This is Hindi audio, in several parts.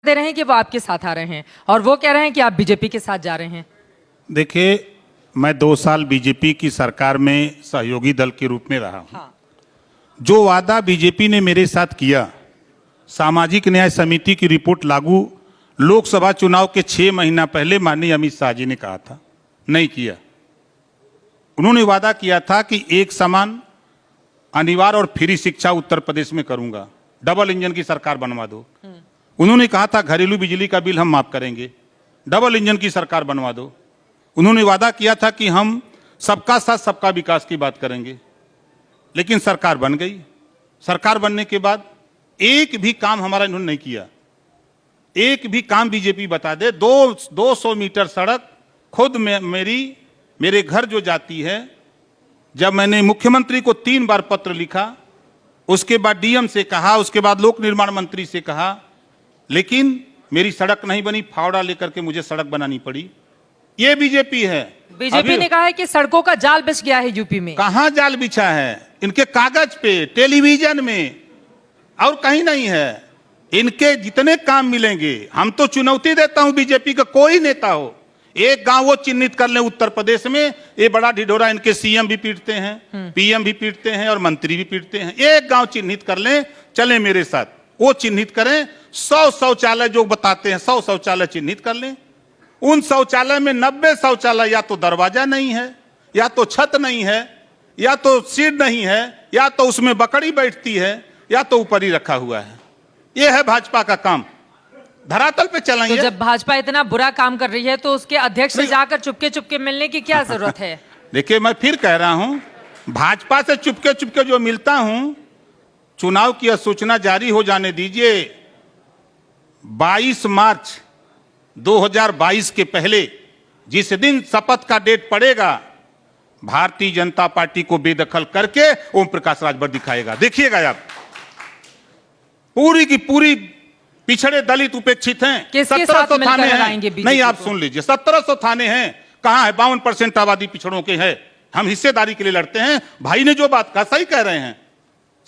दे रहे हैं कि वो आपके साथ आ रहे हैं और वो कह रहे हैं कि आप बीजेपी के साथ जा रहे हैं। देखिए, मैं 2 साल बीजेपी की सरकार में सहयोगी दल के रूप में रहा हूं। हाँ। जो वादा बीजेपी ने मेरे साथ किया, सामाजिक न्याय समिति की रिपोर्ट लागू लोकसभा चुनाव के 6 महीना पहले माननीय अमित शाह जी ने कहा था, नहीं किया। उन्होंने वादा किया था कि एक समान अनिवार्य और फ्री शिक्षा उत्तर प्रदेश में करूंगा, डबल इंजन की सरकार बनवा दो। उन्होंने कहा था घरेलू बिजली का बिल हम माफ करेंगे, डबल इंजन की सरकार बनवा दो। उन्होंने वादा किया था कि हम सबका साथ सबका विकास की बात करेंगे, लेकिन सरकार बन गई। सरकार बनने के बाद एक भी काम हमारा इन्होंने नहीं किया। एक भी काम बीजेपी बता दे, 200 मीटर सड़क खुद में मेरे घर जो जाती है, जब मैंने मुख्यमंत्री को 3 बार पत्र लिखा, उसके बाद डीएम से कहा, उसके बाद लोक निर्माण मंत्री से कहा, लेकिन मेरी सड़क नहीं बनी। फावड़ा लेकर के मुझे सड़क बनानी पड़ी। ये बीजेपी है। बीजेपी ने कहा है कि सड़कों का जाल बिछ गया है यूपी में। कहां जाल बिछा है? इनके कागज पे, टेलीविजन में और कहीं नहीं है। इनके जितने काम मिलेंगे, हम तो चुनौती देता हूं बीजेपी का कोई नेता हो, एक गांव वो चिन्हित कर ले उत्तर प्रदेश में, ये बड़ा ढिढोरा इनके सीएम भी पीटते हैं, पीएम भी पीटते हैं और मंत्री भी पीटते हैं। एक गांव चिन्हित कर ले, चले मेरे साथ, वो चिन्हित करें। 100 शौचालय जो बताते हैं, 100 शौचालय चिन्हित कर लें। उन शौचालय में 90 शौचालय या तो दरवाजा नहीं है, या तो छत नहीं है, या तो सीट नहीं है, या तो उसमें बकरी बैठती है, या तो ऊपर ही रखा हुआ है। यह है भाजपा का काम। धरातल पे चलाइए। तो जब भाजपा इतना बुरा काम कर रही है तो उसके अध्यक्ष से जाकर चुपके चुपके मिलने की क्या जरूरत है? देखिए, मैं फिर कह रहा हूं, भाजपा से चुपके चुपके जो मिलता हूं, चुनाव की अधिसूचना जारी हो जाने दीजिए। 22 मार्च 2022 के पहले जिस दिन शपथ का डेट पड़ेगा, भारतीय जनता पार्टी को बेदखल करके ओम प्रकाश राजभर दिखाएगा। देखिएगा आप, पूरी की पूरी पिछड़े दलित उपेक्षित हैं। 1700 थाने हैं। नहीं, आप सुन लीजिए, 1700 थाने हैं। कहां है? 52% आबादी पिछड़ों के है। हम हिस्सेदारी के लिए लड़ते हैं। भाई ने जो बात कहा सही कह रहे हैं।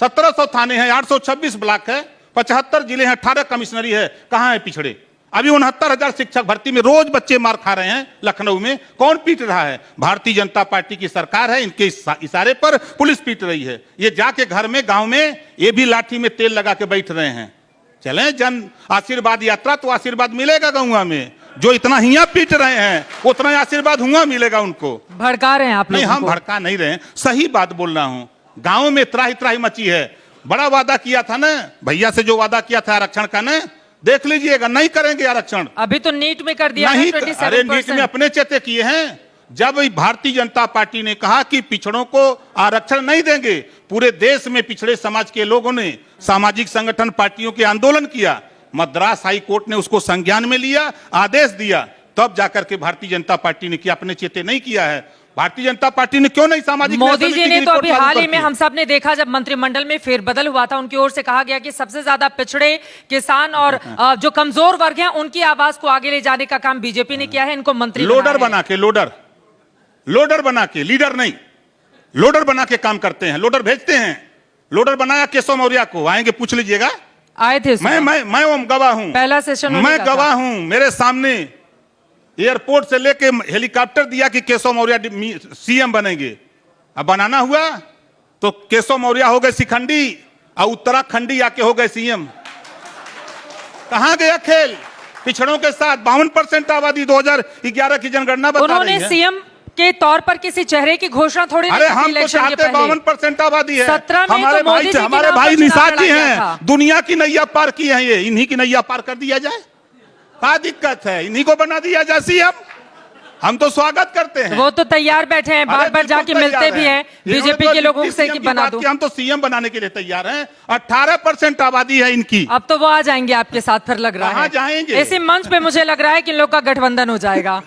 1700 थाने हैं, 826 ब्लॉक है, 75 जिले हैं, 18 कमिश्नरी है। कहां है पिछड़े? अभी 69,000 शिक्षक भर्ती में रोज बच्चे मार खा रहे हैं। लखनऊ में कौन पीट रहा है? भारतीय जनता पार्टी की सरकार है। इनके इशारे पर पुलिस पीट रही है। ये जाके घर में, गांव में, ये भी लाठी में तेल लगा के बैठ रहे हैं। चले जन आशीर्वाद यात्रा, तो आशीर्वाद मिलेगा गौवा में। जो इतना हिया पीट रहे हैं, उतना आशीर्वाद हुआ मिलेगा उनको। भड़का रहे हैं आप लोग? नहीं, हम भड़का नहीं रहे हैं, सही बात बोल रहा हूं। गांव में त्राही त्राही मची है। बड़ा वादा किया था ना भैया से, जो वादा किया था आरक्षण का ना, देख लीजिएगा, नहीं करेंगे आरक्षण। अभी तो नीट में कर दिया नहीं, है 27%। अरे नीट में अपने चेते किए हैं। जब भारतीय जनता पार्टी ने कहा कि पिछड़ों को आरक्षण नहीं देंगे, पूरे देश में पिछड़े समाज के लोगों ने, सामाजिक संगठन, पार्टियों के आंदोलन किया। मद्रास हाई कोर्ट ने उसको संज्ञान में लिया, आदेश दिया, तब जाकर के भारतीय जनता पार्टी ने किया। अपने चेते नहीं किया है। भारतीय जनता पार्टी ने क्यों नहीं सामाजिक? मोदी जी ने तो अभी हाल ही में हम सब ने देखा, जब मंत्रिमंडल में फेरबदल हुआ था, उनकी ओर से कहा गया कि सबसे ज्यादा पिछड़े, किसान और जो कमजोर वर्ग हैं, उनकी आवाज को आगे ले जाने का काम बीजेपी ने किया है। इनको मंत्री लोडर बना के, लोडर बना के, लीडर नहीं, लोडर बना के काम करते हैं। लोडर भेजते हैं। लोडर बनाया केशव मौर्य को, आएंगे पूछ लीजिएगा, आए थे। मैं गवाह हूं, पहला सेशन मैं गवाह हूं। मेरे सामने एयरपोर्ट से लेके हेलीकॉप्टर दिया कि केशव मौर्य सीएम बनेंगे। अब बनाना हुआ तो केशव मौर्य हो गए शिखंडी और उत्तराखंडी आके हो गए सीएम। कहां गया खेल पिछड़ों के साथ? 52% आबादी 2011 की जनगणना बता रही है। उन्होंने सीएम के तौर पर किसी चेहरे की घोषणा थोड़ी नहीं की। हम तो चाहते 52% आबादी है। 17 में हमारे भाई निशाची हैं, दुनिया की नैया पार की है। ये इन्हीं की नैया पार कर दिया जाए, क्या दिक्कत है? इन्हीं को बना दिया जाए सीएम, हम तो स्वागत करते हैं। वो तो तैयार बैठे हैं, बार बार जाके मिलते भी हैं बीजेपी के लोगों से कि बना दो। हम तो सीएम बनाने के लिए तैयार हैं। 18% आबादी है इनकी। अब तो वो आ जाएंगे आपके साथ, फिर लग रहा है। कहां जाएंगे? ऐसे मंच पे मुझे लग रहा है कि इन लोग का गठबंधन हो जाएगा।